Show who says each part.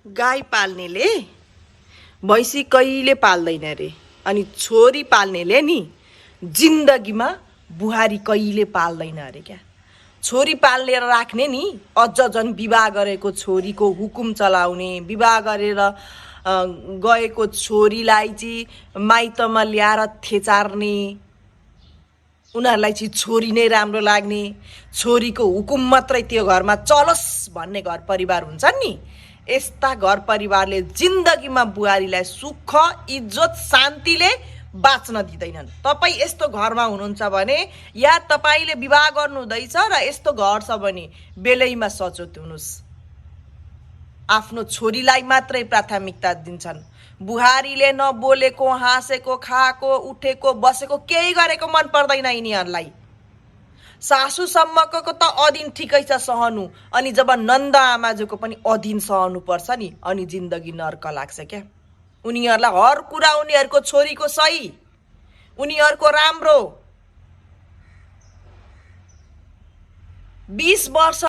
Speaker 1: गाई पाल्नेले भैँसी कहिले पाल्दैन रे। अनि छोरी पाल्नेले नि जिन्दगीमा बुहारी कहिले पाल्दैन अरे क्या। छोरी पालेर राख्ने नि अझ झन् विवाह गरेको छोरीको हुकुम चलाउने, विवाह गरेर गएको छोरीलाई चाहिँ माइतमा ल्याएर थेचार्ने, उनीहरूलाई चाहिँ छोरी नै राम्रो लाग्ने, छोरीको हुकुम मात्रै त्यो घरमा चलोस् भन्ने घर परिवार हुन्छन् नि। यस्ता घर परिवारले जिन्दगीमा बुहारीलाई सुख इज्जत शान्तिले बाँच्न दिँदैनन्। तपाईँ यस्तो घरमा हुनुहुन्छ भने या तपाईँले विवाह गर्नु हुँदैछ र यस्तो घर छ भने बेलैमा सचेत हुनुहोस्। आफ्नो छोरीलाई मात्रै प्राथमिकता दिन्छन्। बुहारीले नबोलेको, हाँसेको, खाएको, उठेको, बसेको, केही गरेको मन पर्दैन यिनीहरूलाई। सासूसम्मको त अधीन ठिकै छ सहनु, अनि जब नन्द आमाजुको पनि अधीन सहनु पर्छ नि, अनि जिन्दगी नर्क लाग्छ क्या। उनीहरूलाई हर कुरा उनीहरूको छोरीको सही, उनीहरूको राम्रो। 20 वर्ष